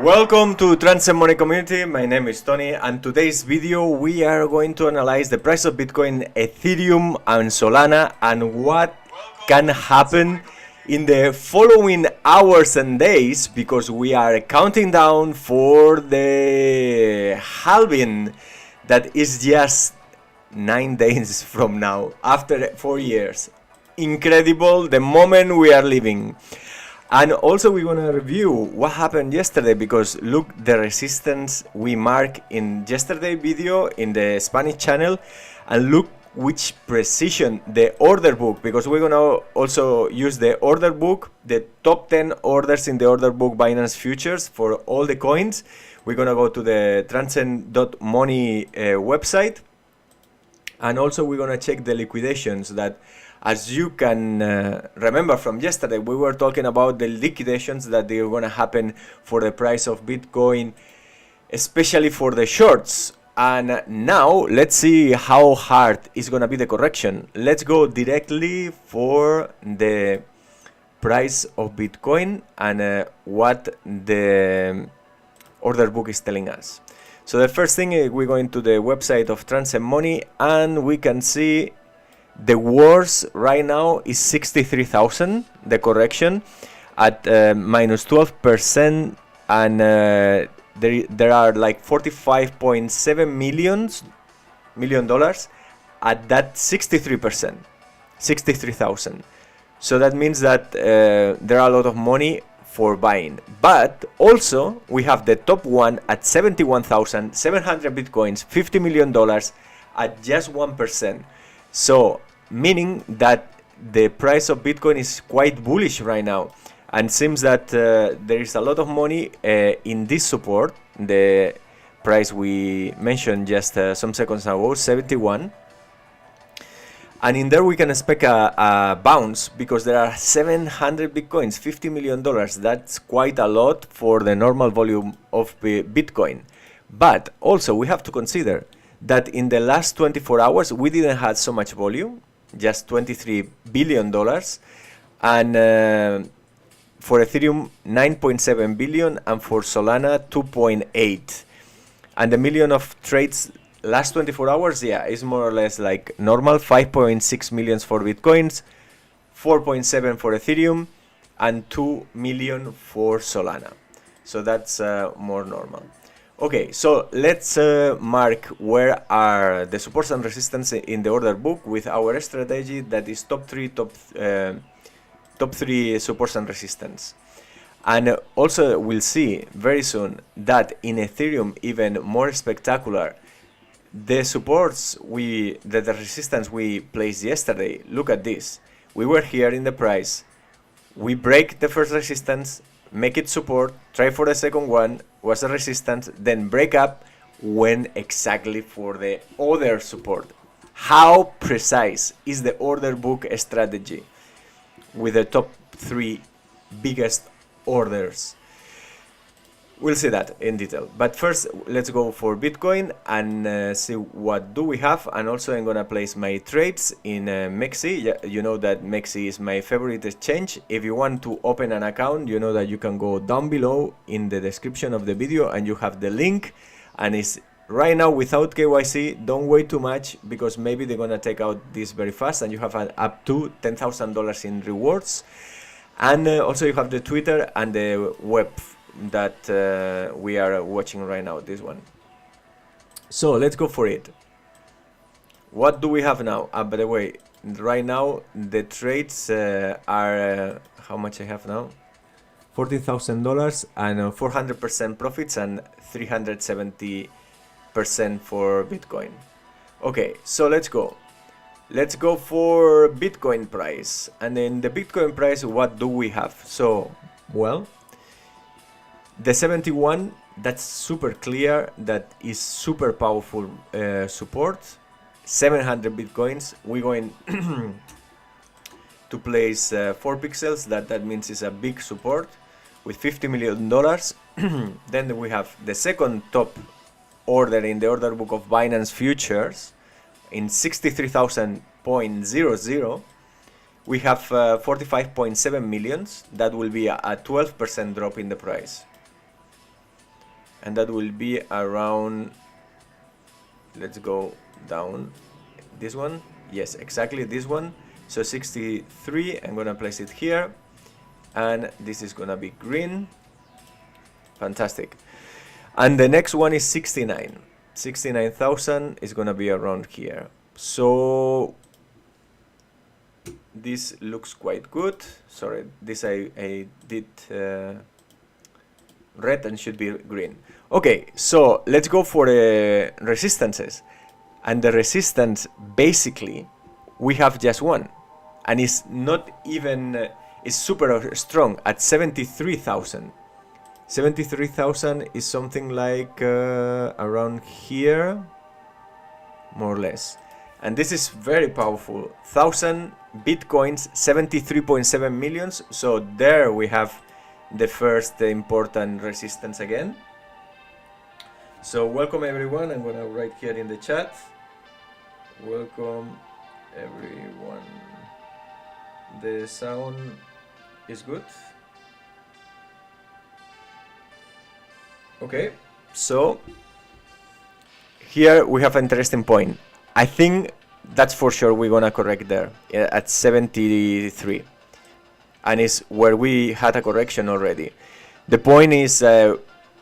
Welcome to Trans Money Community. My name is Tony, and today's video we are going to analyze the price of Bitcoin, Ethereum and Solana, and what can happen in the following hours and days, because we are counting down for the halving that is just 9 days from now, after 4 years. Incredible the moment we are living. And also we're gonna review what happened yesterday, because look the resistance we mark in yesterday video in the Spanish channel, and look which precision the order book, because we're gonna also use the order book, the top 10 orders in the order book Binance futures for all the coins. We're gonna go to the transcend.money website, and also we're gonna check the liquidations that, as you can remember from yesterday, we were talking about the liquidations that they are going to happen for the price of Bitcoin, especially for the shorts. And now let's see how hard is going to be the correction. Let's go directly for the price of Bitcoin and what the order book is telling us. So the first thing is we're going to the website of Transcend Money, and we can see the worst right now is 63,000, the correction at minus 12%, and there are like $45.7 million at that 63%, 63,000. So that means that there are a lot of money for buying. But also we have the top one at 71,700 Bitcoins, $50 million at just 1%. So meaning that the price of Bitcoin is quite bullish right now, and seems that there is a lot of money in this support, the price we mentioned just some seconds ago, 71, and in there we can expect a bounce, because there are 700 Bitcoins, $50 million. That's quite a lot for the normal volume of Bitcoin. But also we have to consider that in the last 24 hours we didn't have so much volume, just $23 billion, and for Ethereum 9.7 billion, and for Solana 2.8, and the million of trades last 24 hours, yeah, is more or less like normal. 5.6 million for Bitcoins, 4.7 for Ethereum, and 2 million for Solana. So that's more normal. Okay, so let's mark where are the supports and resistance in the order book with our strategy that is top three supports and resistance. And also we'll see very soon that in Ethereum, even more spectacular, the supports the resistance we placed yesterday. Look at this. We were here in the price, we break the first resistance, make it support, try for the second one, was a resistance, then break up, went exactly for the other support. How precise is the order book strategy with the top 3 biggest orders? We'll see that in detail, but first let's go for Bitcoin and see what do we have. And also I'm gonna place my trades in Mexc. You know that Mexc is my favorite exchange. If you want to open an account, you know that you can go down below in the description of the video and you have the link, and it's right now without KYC. Don't wait too much, because maybe they're gonna take out this very fast, and you have up to $10,000 in rewards. And also you have the Twitter and the web that we are watching right now, this one. So let's go for it. What do we have now? By the way, right now the trades are how much I have now? $14,000 and 400% profits and 370 for Bitcoin. Okay, so let's go. Let's go for Bitcoin price. And in the Bitcoin price, what do we have? So, well, the 71, that's super clear. That is super powerful support. 700 Bitcoins. We're going to place 4 pixels. That means it's a big support with $50 million. Then we have the second top order in the order book of Binance futures in 63,000.00. we have 45.7 millions. That will be a 12% drop in the price, and that will be around, let's go down, this one, yes, exactly this one. So 63, I'm gonna place it here, and this is gonna be green. Fantastic. And the next one is 69,000 is gonna be around here. So this looks quite good. Sorry, this I did red and should be green. Okay, so let's go for the resistances. And the resistance, basically, we have just one, and it's not even, it's super strong at 73,000. 73,000 is something like around here, more or less. And this is very powerful. 1,000 Bitcoins, 73.7 millions. So there we have the first important resistance again. So welcome everyone. I'm gonna write here in the chat. Welcome everyone. The sound is good. Okay, so here we have an interesting point. I think that's for sure we're gonna correct there at 73, and it's where we had a correction already. The point is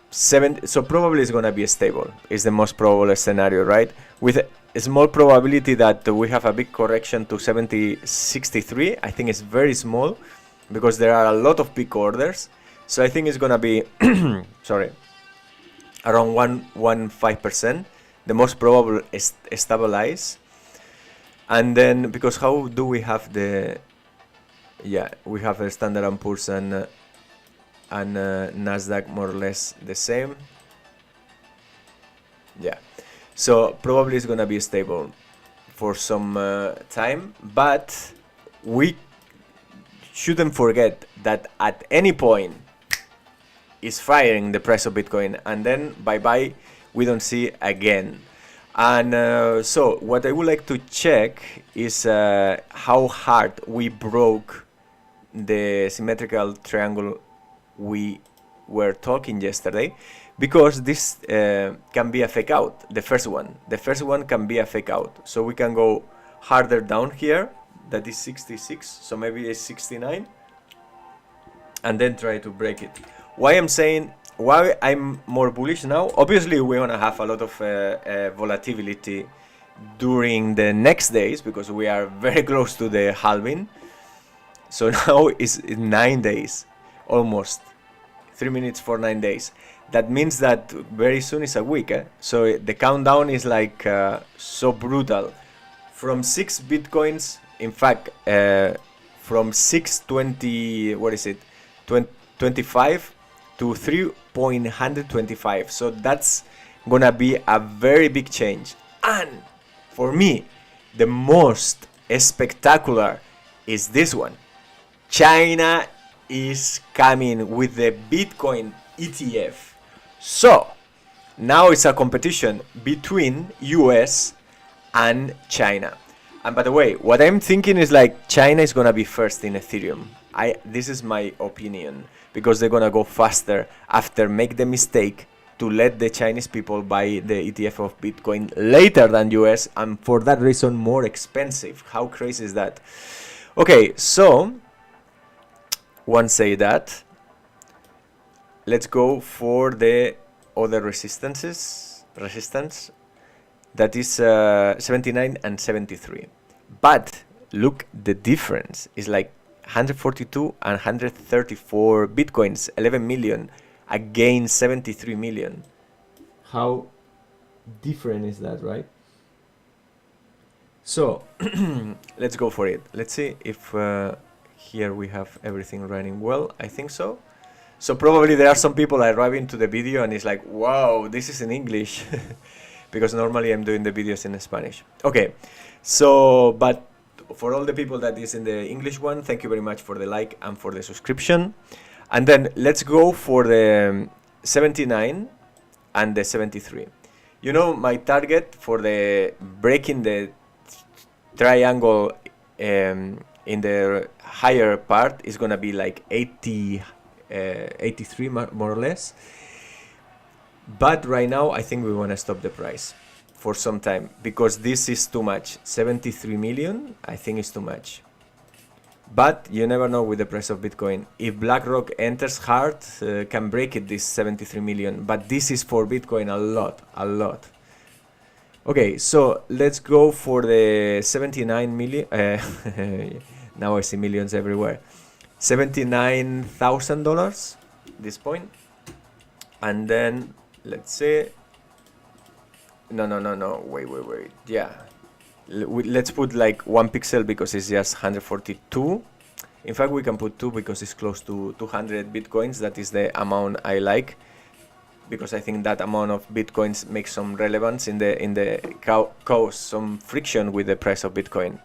7, so probably it's gonna be stable. Is the most probable scenario, right? With a small probability that we have a big correction to 63. I think it's very small because there are a lot of big orders. So I think it's gonna be sorry, around 1.15%. The most probable is stabilize. And then, because how do we have the, yeah, we have a Standard & Poor's and Nasdaq more or less the same. Yeah, so probably it's gonna be stable for some time, but we shouldn't forget that at any point is firing the price of Bitcoin, and then bye-bye, we don't see again. And so what I would like to check is how hard we broke the symmetrical triangle we were talking yesterday, because this can be a fake out. The first one can be a fake out. So we can go harder down here, that is 66, so maybe it's 69, and then try to break it. Why I'm more bullish now? Obviously, we're gonna have a lot of volatility during the next days because we are very close to the halving. So now is 9 days, almost 3 minutes for 9 days. That means that very soon is a week. So the countdown is like so brutal. From 6 Bitcoins, in fact, from 620, what is it, 25 to 3.125. So that's gonna be a very big change. And for me, the most spectacular is this one. China is coming with the Bitcoin ETF. So now it's a competition between US and China. And by the way, what I'm thinking is like China is gonna be first in Ethereum. This is my opinion, because they're gonna go faster after make the mistake to let the Chinese people buy the ETF of Bitcoin later than US, and for that reason more expensive. How crazy is that? Okay, so once say that, let's go for the other resistance, that is 79 and 73. But look, the difference is like 142 and 134 Bitcoins, 11 million against 73 million. How different is that, right? So let's go for it. Let's see if here we have everything running well. I think so. So probably there are some people arriving to the video and it's like, wow, this is in English. Because normally I'm doing the videos in Spanish. Okay, so, but for all the people that is in the English one, thank you very much for the like and for the subscription. And then let's go for the 79 and the 73. You know, my target for the breaking the triangle in the higher part is gonna be like 83 more or less. But right now I think we want to stop the price for some time because this is too much. 73 million I think is too much. But you never know with the price of Bitcoin. If BlackRock enters hard, can break it, this 73 million. But this is for Bitcoin a lot. Okay, so let's go for the 79 million. Now I see millions everywhere. $79,000 this point. And then let's say, no, wait. Yeah, let's put like 1 pixel because it's just 142. In fact, we can put 2 because it's close to 200 Bitcoins. That is the amount I like, because I think that amount of Bitcoins makes some relevance in the cause some friction with the price of Bitcoin.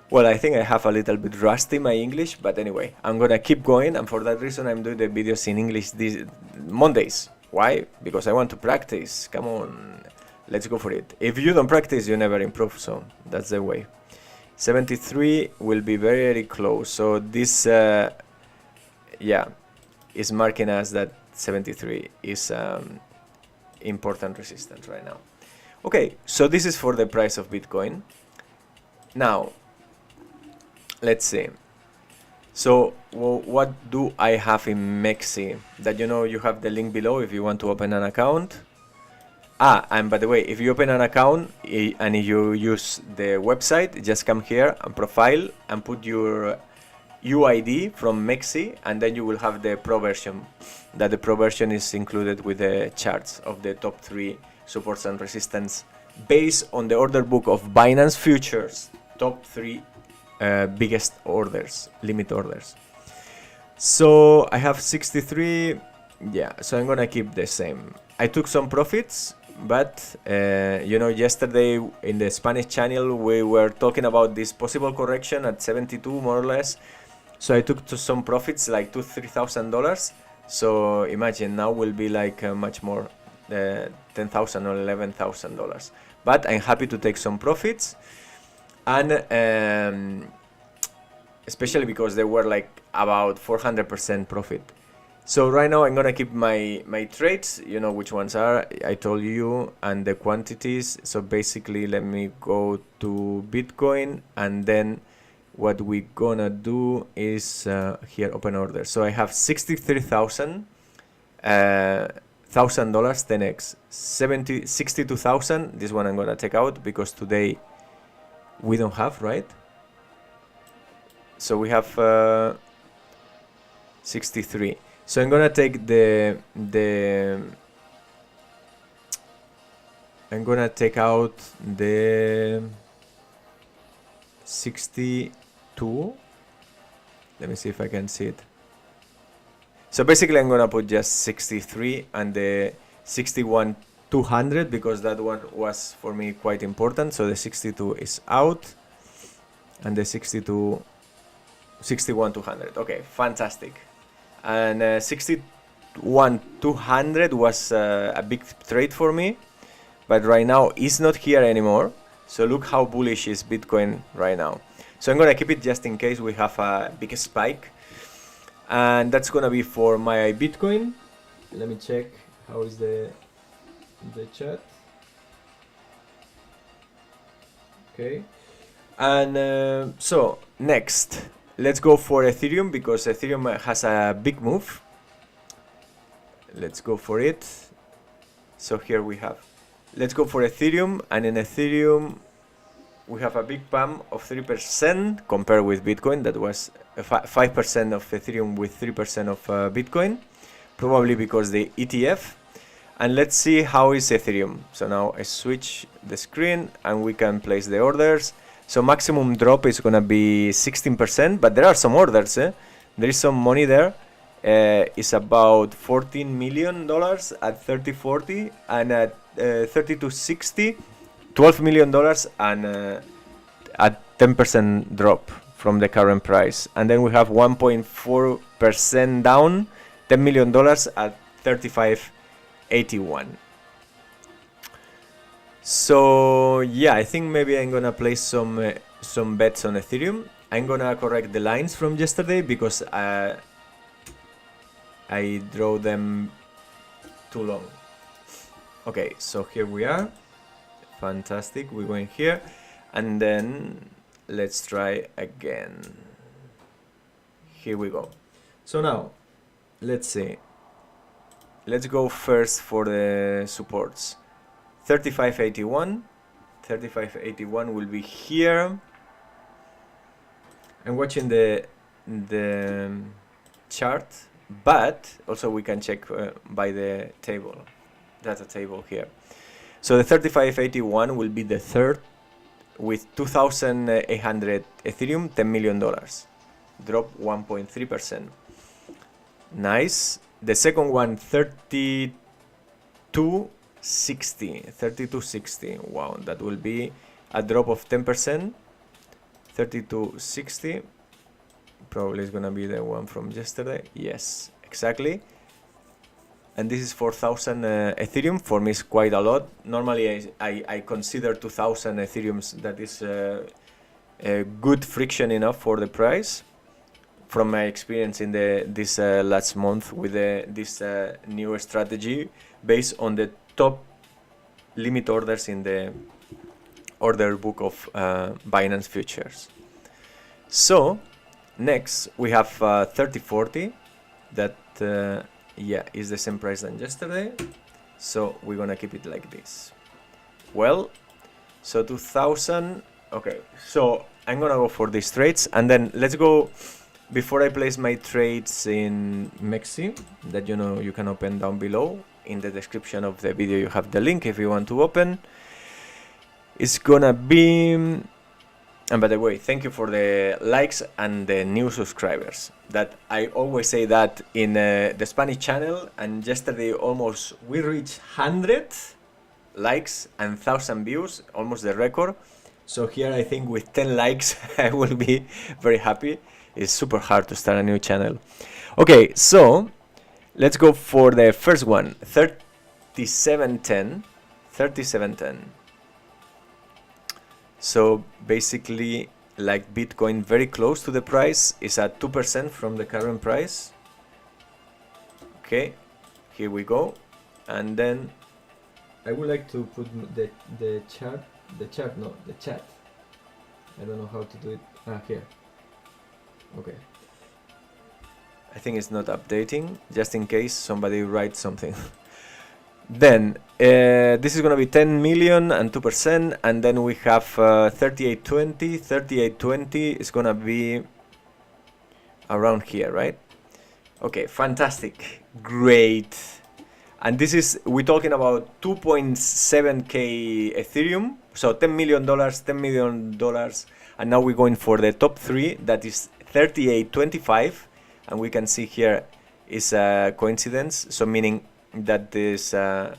Well, I think I have a little bit rusty my English, but anyway, I'm gonna keep going, and for that reason I'm doing the videos in English these Mondays. Why? Because I want to practice. Come on, let's go for it. If you don't practice, you never improve, so that's the way. 73 will be very, very close, so this yeah, is marking us that 73 is important resistance right now. Okay, so this is for the price of Bitcoin. Now let's see. So what do I have in Mexc? That, you know, you have the link below if you want to open an account. And by the way, if you open an account and you use the website, just come here and profile and put your UID from Mexc, and then you will have the pro version. That the pro version is included with the charts of the top 3 supports and resistance based on the order book of Binance Futures, top 3 biggest orders, limit orders. So I have 63. Yeah, so I'm gonna keep the same. I took some profits, but you know, yesterday in the Spanish channel we were talking about this possible correction at 72 more or less. So I took some profits, like $2,000-3,000. So imagine now will be like much more, $10,000 or $11,000. But I'm happy to take some profits. And especially because they were like about 400% profit. So right now I'm gonna keep my trades, you know which ones are, I told you, and the quantities. So basically let me go to Bitcoin, and then what we gonna do is here open order. So I have 63,000 $1,000 10x, 62,000. This one I'm gonna take out because today we don't have, right? So we have 63. So I'm gonna take I'm gonna take out the 62. Let me see if I can see it. So basically I'm gonna put just 63 and the 61,200 because that one was for me quite important. So the 62 is out and the 61,200. Okay, fantastic. And 61,200 was a big trade for me, but right now it's not here anymore. So look how bullish is Bitcoin right now. So I'm gonna keep it just in case we have a big spike, and that's gonna be for my Bitcoin. Let me check how is the chat. Okay, and so next let's go for Ethereum because Ethereum has a big move. Let's go for it. So here we have, let's go for Ethereum, and in Ethereum we have a big pump of 3% compared with Bitcoin. That was 5% of Ethereum with 3% of Bitcoin, probably because the ETF. And let's see how is Ethereum. So now I switch the screen and we can place the orders. So maximum drop is gonna be 16%, but there are some orders. There is some money there. It's about $14 million at 30.40 and at 32.60, $12 million and at 10% drop from the current price. And then we have 1.4% down, $10 million at 35.81. So yeah, I think maybe I'm gonna place some bets on Ethereum. I'm gonna correct the lines from yesterday because I draw them too long. Okay, so here we are. Fantastic. We're going here, and then let's try again. Here we go. So now, let's see. Let's go first for the supports. 35.81. 35.81 will be here. I'm watching the chart, but also we can check by the table, data table here. So the 35.81 will be the third with 2,800 Ethereum, $10 million. Drop 1.3%. Nice. The second one, 32.60. Wow, that will be a drop of 10%. 32.60. Probably is gonna be the one from yesterday. Yes, exactly. And this is 4,000 Ethereum. For me, is quite a lot. Normally, I consider 2,000 Ethereums. That is a good friction enough for the price. From my experience in this last month with this new strategy based on the top limit orders in the order book of Binance futures. So next we have 30.40 that yeah, is the same price than yesterday, so we're gonna keep it like this. Well, so 2,000. Okay, so I'm gonna go for these trades, and then let's go. Before I place my trades in Mexc, that you know you can open down below in the description of the video, you have the link if you want to open. It's gonna be, and by the way, thank you for the likes and the new subscribers. That I always say that in the Spanish channel, and yesterday almost we reached 100 likes and 1,000 views, almost the record. So here I think with 10 likes I will be very happy. It's super hard to start a new channel. Okay, so let's go for the first one, 37.10. 37.10. So basically, like Bitcoin, very close to the price, is at 2% from the current price. Okay, here we go. And then I would like to put the chat. I don't know how to do it. Here. Okay. I think it's not updating, just in case somebody writes something. Then this is gonna be 10 million and 2%, and then we have 38.20. 38.20 is gonna be around here, right? Okay, fantastic, great. And this is, we're talking about 2.7k Ethereum, so $10 million, $10 million, and now we're going for the top three, that is 38.25, and we can see here is a coincidence, so meaning that there's a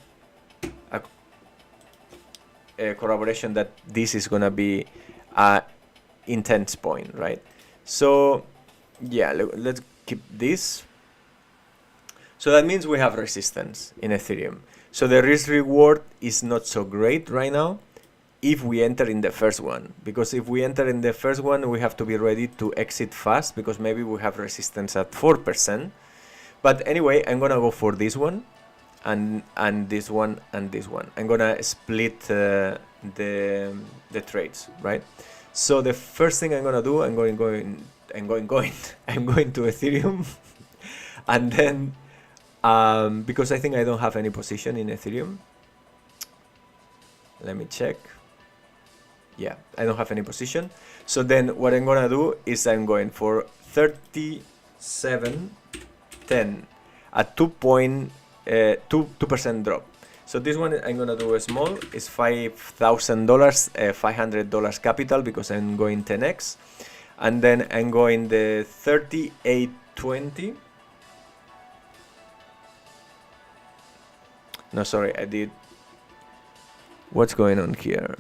corroboration that this is gonna be a intense point, right? So yeah, let's keep this. So that means we have resistance in Ethereum. So the risk reward is not so great right now if we enter in the first one, because if we enter in the first one, we have to be ready to exit fast, because maybe we have resistance at 4%. But anyway, I'm gonna go for this one, and this one, and this one. I'm gonna split the trades, right? So the first thing I'm gonna do, I'm going to Ethereum, and then because I think I don't have any position in Ethereum. Let me check. Yeah, I don't have any position. So then what I'm gonna do is I'm going for 37.10 at 2.7 2% drop. So this one I'm gonna do a small. It's $5,000, $500 capital, because I'm going 10x, and then I'm going the 3820. No, sorry, I did. What's going on here?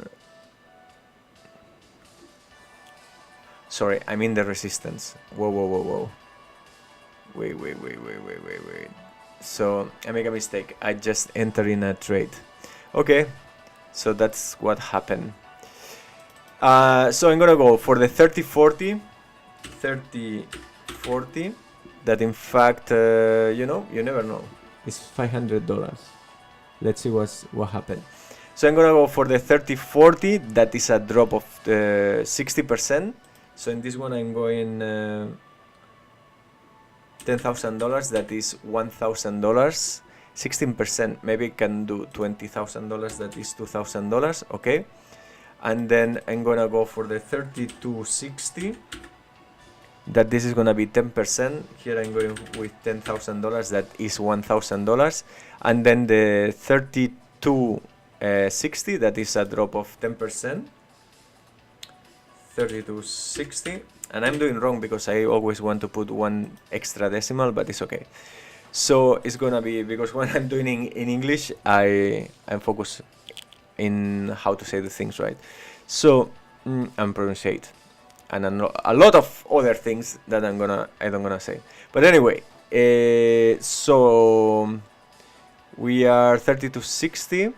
Sorry, I'm in the resistance. Whoa, whoa, whoa, whoa. Wait. So I make a mistake. I just enter in a trade. Okay, so that's what happened. So I'm gonna go for the 3040. That in fact, you know, you never know. It's $500. Let's see what happened. So I'm gonna go for the 3040. That is a drop of 60%. So in this one I'm going $10,000. That is $1,000. 16%. Maybe I can do $20,000. That is $2,000. Okay. And then I'm gonna go for the 3260. That this is gonna be 10%. Here I'm going with $10,000. That is $1,000. And then the 3260. That is a drop of 10%. 3260. And I'm doing wrong because I always want to put one extra decimal, but it's okay. So it's gonna be, because when I'm doing in English, I'm focused in how to say the things right. So and pronunciate, and a lot of other things that I'm gonna say. But anyway, so we are 3260.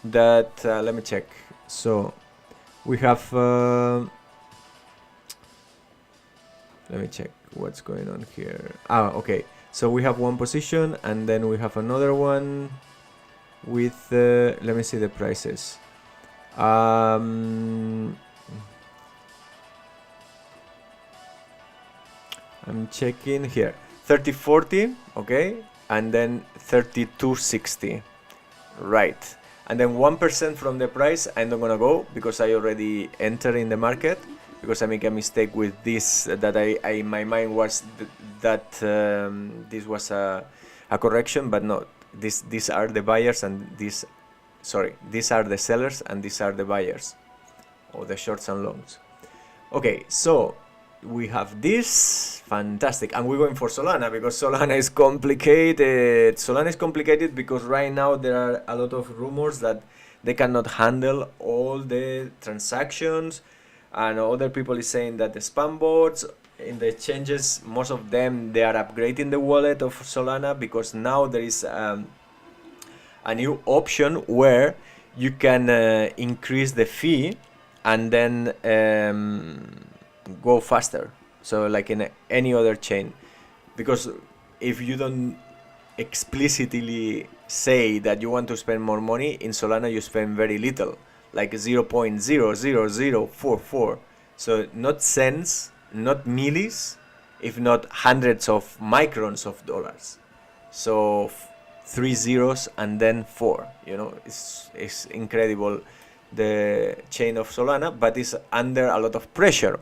That let me check. So we have. Let me check what's going on here. Okay. So we have one position, and then we have another one with. Let me see the prices. I'm checking here. 3040, okay, and then 3260, right. And then 1% from the price, I'm not gonna go because I already entered in the market, because I make a mistake with this, that I my mind was that this was a correction, but no, these are the buyers, and these are the sellers, and these are the buyers, or the shorts and longs. Okay, so we have this, fantastic, and we're going for Solana, because Solana is complicated. Solana is complicated because right now there are a lot of rumors that they cannot handle all the transactions, and other people is saying that the spam bots in the exchanges, most of them, they are upgrading the wallet of Solana, because now there is a new option where you can increase the fee and then go faster, so like in any other chain. Because if you don't explicitly say that you want to spend more money, in Solana you spend very little, like 0.00044. So not cents, not millis, if not hundreds of microns of dollars. So 3 zeros and then 4, you know, it's incredible, the chain of Solana, but it's under a lot of pressure.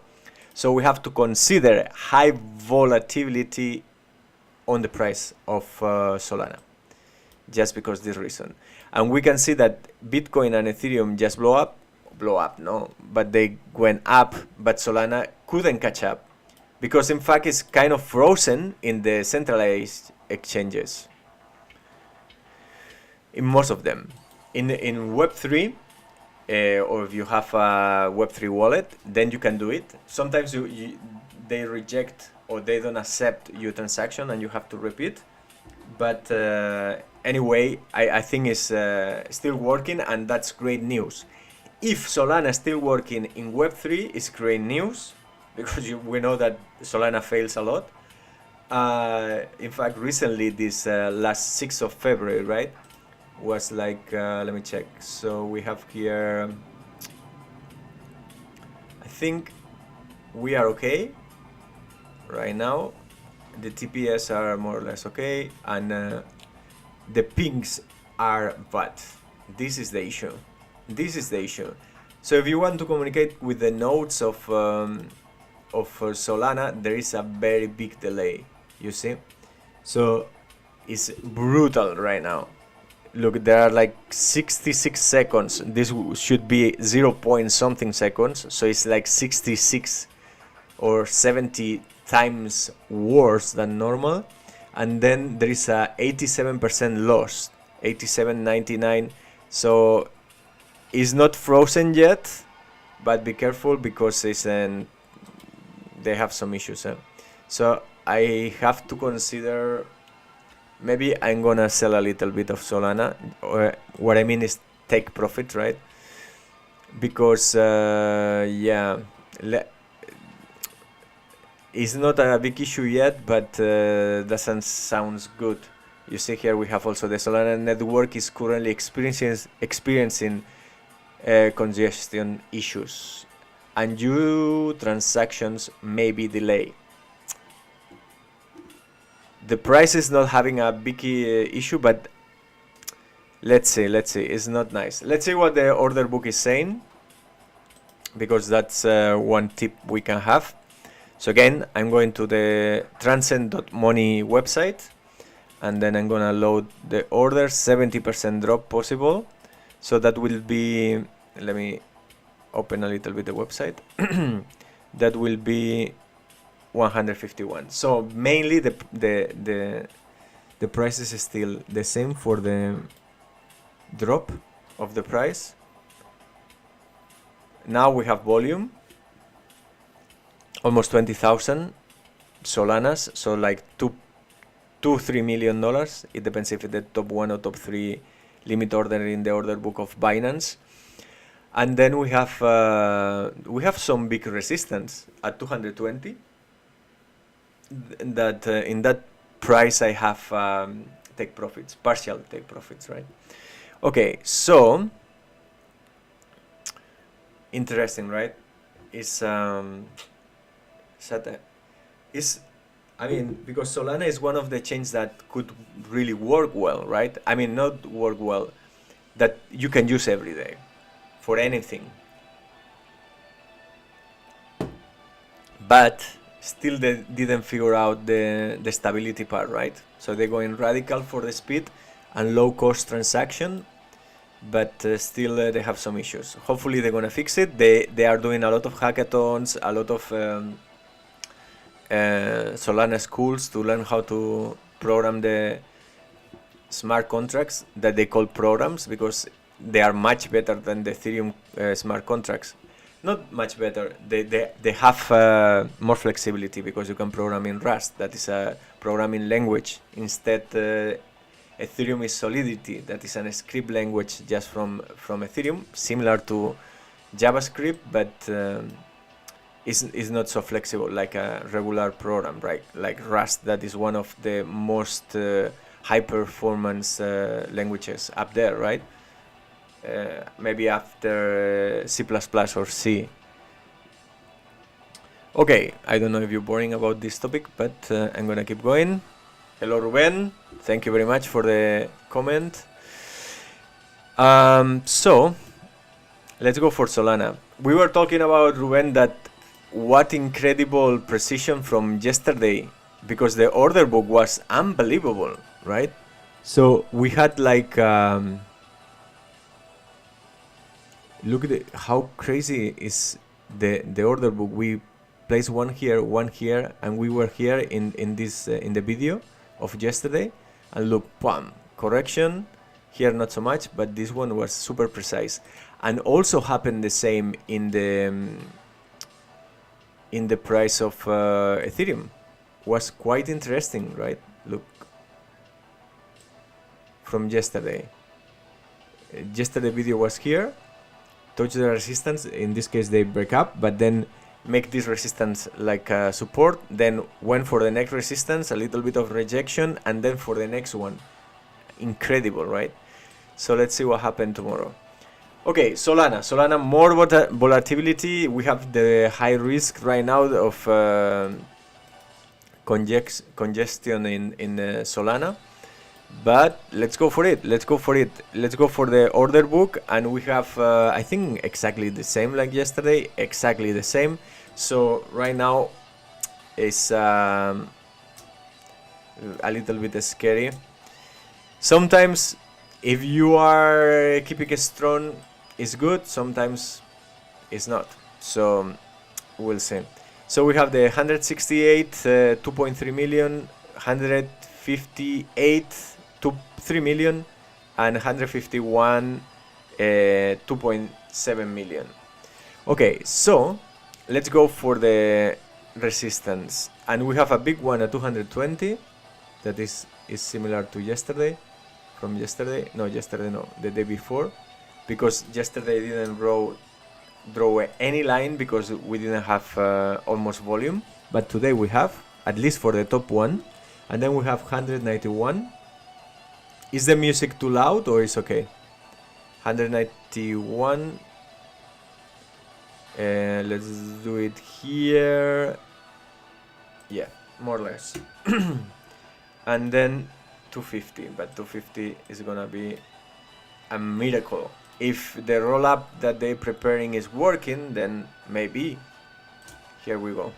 So we have to consider high volatility on the price of Solana, just because this reason. And we can see that Bitcoin and Ethereum just blow up, no, but they went up, but Solana couldn't catch up, because in fact it's kind of frozen in the centralized exchanges, in most of them. In Web3, or if you have a Web3 wallet, then you can do it. Sometimes they reject, or they don't accept your transaction, and you have to repeat. But anyway, I think it's still working, and that's great news. If Solana is still working in Web3, it's great news, because we know that Solana fails a lot. In fact, recently, this last 6th of February, right, was like, let me check. So we have here, I think we are okay right now. The TPS are more or less okay, and the pings are bad. This is the issue. This is the issue. So if you want to communicate with the nodes of Solana, there is a very big delay, you see. So is brutal right now. Look, there are like 66 seconds. This should be 0 point something seconds, so it's like 66 or 70 times worse than normal. And then there is a 87% loss, 87.99. So it's not frozen yet, but be careful because it's they have some issues. So I have to consider, maybe I'm gonna sell a little bit of Solana, or what I mean is take profit, right? Because yeah, it's not a big issue yet, but doesn't sound good. You see here we have also the Solana network is currently experiencing congestion issues, and new transactions may be delayed. The price is not having a big issue, but let's see, it's not nice. Let's see what the order book is saying, because that's one tip we can have. So again, I'm going to the transcend.money website, and then I'm gonna load the order, 70% drop possible. So that will be, let me open a little bit the website. That will be 151. So mainly the price is still the same for the drop of the price. Now we have volume, almost 20,000 Solanas, so like $3 million. It depends if it's the top 1 or top 3 limit order in the order book of Binance. And then we have some big resistance at 220. That in that price I have take profits, partial take profits, right? Okay, so interesting, right? It's I mean, because Solana is one of the chains that could really work well, right? I mean, not work well, that you can use every day for anything. But still they didn't figure out the stability part, right? So they're going radical for the speed and low cost transaction, but still they have some issues. Hopefully they're gonna fix it. They are doing a lot of hackathons, a lot of Solana schools to learn how to program the smart contracts that they call programs, because they are much better than the Ethereum smart contracts. Not much better, they have more flexibility, because you can program in Rust, that is a programming language. Instead Ethereum is Solidity, that is a script language just from Ethereum, similar to JavaScript, but is not so flexible like a regular program, right? Like Rust, that is one of the most high performance languages up there, right? Maybe after C++ or C. Okay, I don't know if you're boring about this topic, but I'm gonna keep going. Hello Ruben, thank you very much for the comment. So let's go for Solana. We were talking about, Ruben, that what incredible precision from yesterday, because the order book was unbelievable, right? So we had like look at how crazy is the order book. We placed one here, and we were here in this in the video of yesterday, and look, bam, correction here, not so much, but this one was super precise. And also happened the same in the price of Ethereum. Was quite interesting, right? Look, from yesterday. Yesterday video was here, touch the resistance, in this case they break up, but then make this resistance like support, then went for the next resistance, a little bit of rejection, and then for the next one. Incredible, right? So let's see what happened tomorrow. Okay, Solana, more volatility. We have the high risk right now of congestion in Solana, but let's go for it. Let's go for the order book, and we have I think exactly the same like yesterday, exactly the same. So right now it's a little bit scary. Sometimes if you are keeping it strong, it's good, sometimes it's not. So we'll see. So we have the 168 2.3 million, 158 3 million, and 151 2.7 million. Okay, so let's go for the resistance, and we have a big one at 220 that is similar to yesterday. From yesterday, no, the day before, because yesterday didn't draw any line because we didn't have almost volume, but today we have, at least for the top one. And then we have 191. Is the music too loud or is okay? 191. Let's do it here. Yeah, more or less. And then 250, but 250 is gonna be a miracle. If the roll up that they're preparing is working, then maybe. Here we go.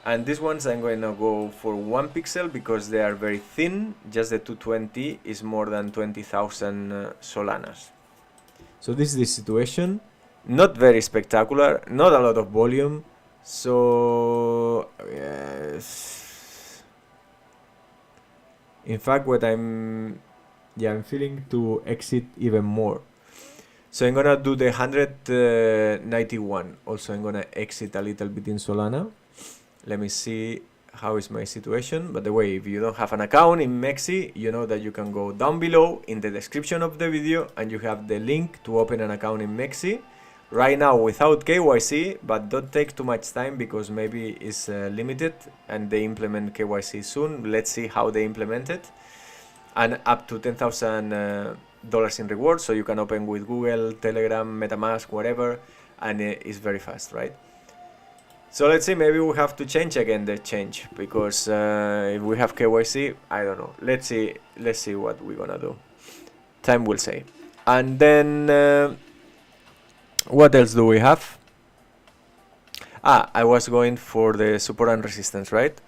And these ones I'm going to go for 1 pixel because they are very thin. Just the 220 is more than 20,000 Solanas. So this is the situation. Not very spectacular, not a lot of volume. So yes. In fact, what I'm feeling to exit even more. So I'm gonna do the 191. Also, I'm gonna exit a little bit in Solana. Let me see how is my situation. By the way, if you don't have an account in Mexc, you know that you can go down below in the description of the video and you have the link to open an account in Mexc. Right now without KYC, but don't take too much time because maybe it's limited and they implement KYC soon. Let's see how they implement it. And up to $10,000 in rewards, so you can open with Google, Telegram, MetaMask, whatever, and it's very fast, right? So let's see, maybe we have to change again the change because if we have KYC, I don't know. Let's see what we're gonna do. Time will say. And then what else do we have? I was going for the support and resistance, right?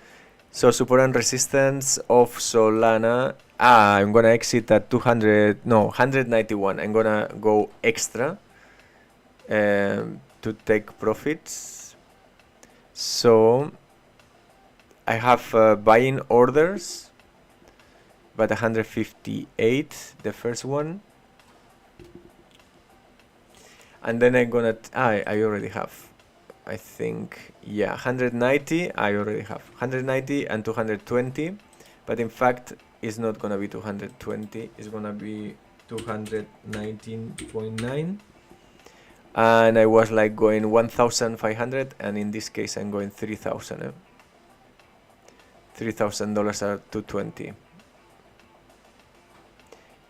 So support and resistance of Solana. I'm gonna exit at 191. I'm gonna go extra to take profits. So I have buying orders, but 158 the first one, and then I'm gonna I already have, I think, yeah, 190. I already have 190 and 220, but in fact it's not gonna be 220, it's gonna be 219.9. And I was like going 1,500, and in this case I'm going 3,000. $3,000 are 220.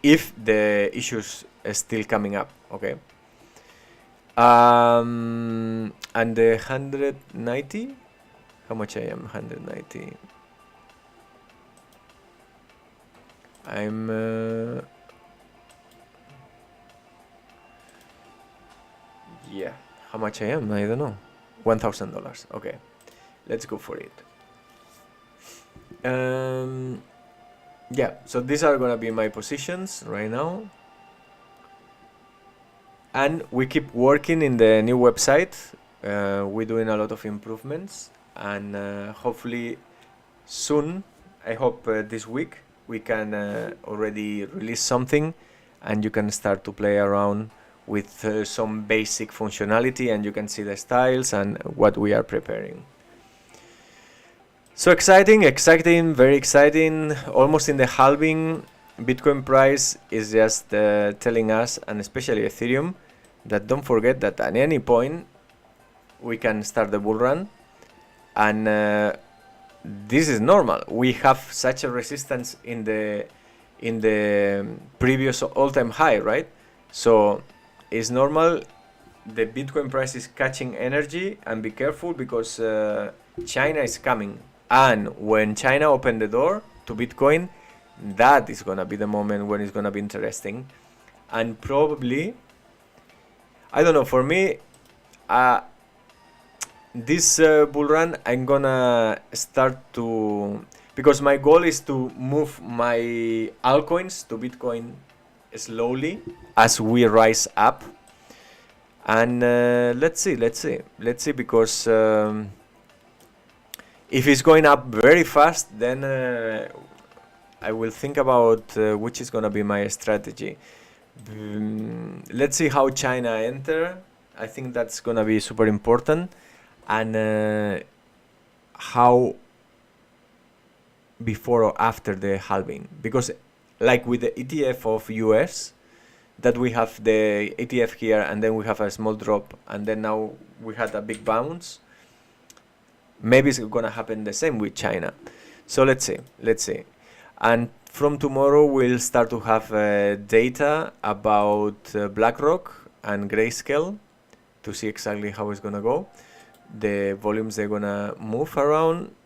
If the issues are still coming up, okay. And the 190, how much I am? 190. I'm yeah, how much I am? I don't know. $1,000. Okay, let's go for it. Yeah, so these are gonna be my positions right now, and we keep working in the new website. We're doing a lot of improvements, and hopefully soon, I hope this week, we can already release something and you can start to play around with some basic functionality, and you can see the styles and what we are preparing. So exciting, very exciting. Almost in the halving. Bitcoin price is just telling us, and especially Ethereum, that don't forget that at any point we can start the bull run, and this is normal. We have such a resistance in the previous all-time high, right? So it's normal. The Bitcoin price is catching energy, and be careful because China is coming, and when China open the door to Bitcoin, that is gonna be the moment when it's gonna be interesting. And probably, I don't know, for me, this bull run, I'm gonna start to, because my goal is to move my altcoins to Bitcoin slowly as we rise up. And let's see, because if it's going up very fast, then I will think about which is gonna be my strategy. Let's see how China enter. I think that's gonna be super important, and how before or after the halving, because like with the ETF of US, that we have the ETF here and then we have a small drop and then now we had a big bounce. Maybe it's gonna happen the same with China. So let's see. And from tomorrow we'll start to have data about BlackRock and Grayscale to see exactly how it's gonna go, the volumes they're gonna move around.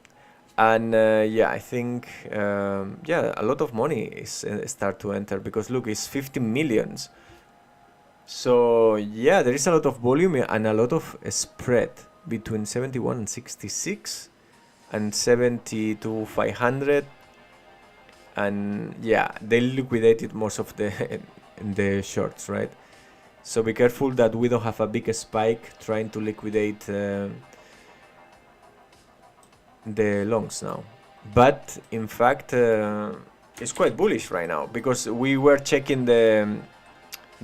And yeah, I think yeah, a lot of money is start to enter, because look, it's 50 millions. So yeah, there is a lot of volume and a lot of spread between 71 and 66 and 70 to 500. And yeah, they liquidated most of the shorts, right? So be careful that we don't have a big spike trying to liquidate the longs now. But in fact it's quite bullish right now, because we were checking the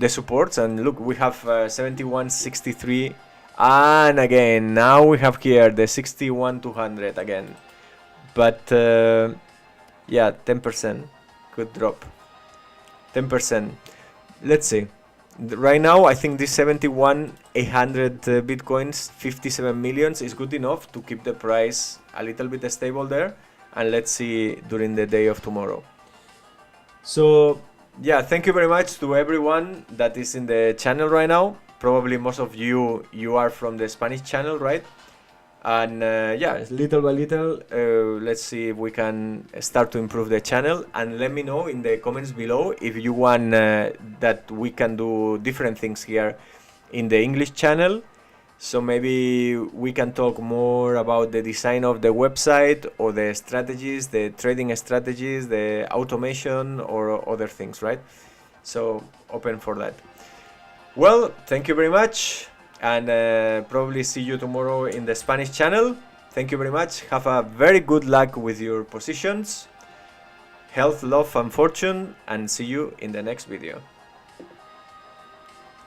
supports and look, we have 71.63, and again now we have here the 61.200 again. But yeah, 10% could drop, 10%. Let's see. Right now I think this 71,800 bitcoins, 57 millions is good enough to keep the price a little bit stable there, and let's see during the day of tomorrow. So yeah, thank you very much to everyone that is in the channel right now. Probably most of you are from the Spanish channel, right? And yeah, little by little, let's see if we can start to improve the channel. And let me know in the comments below if you want that we can do different things here in the English channel. So maybe we can talk more about the design of the website, or the strategies, the trading strategies, the automation, or other things, right? So open for that. Well, thank you very much, and probably see you tomorrow in the Spanish channel. Thank you very much. Have a very good luck with your positions. Health, love, and fortune, and see you in the next video.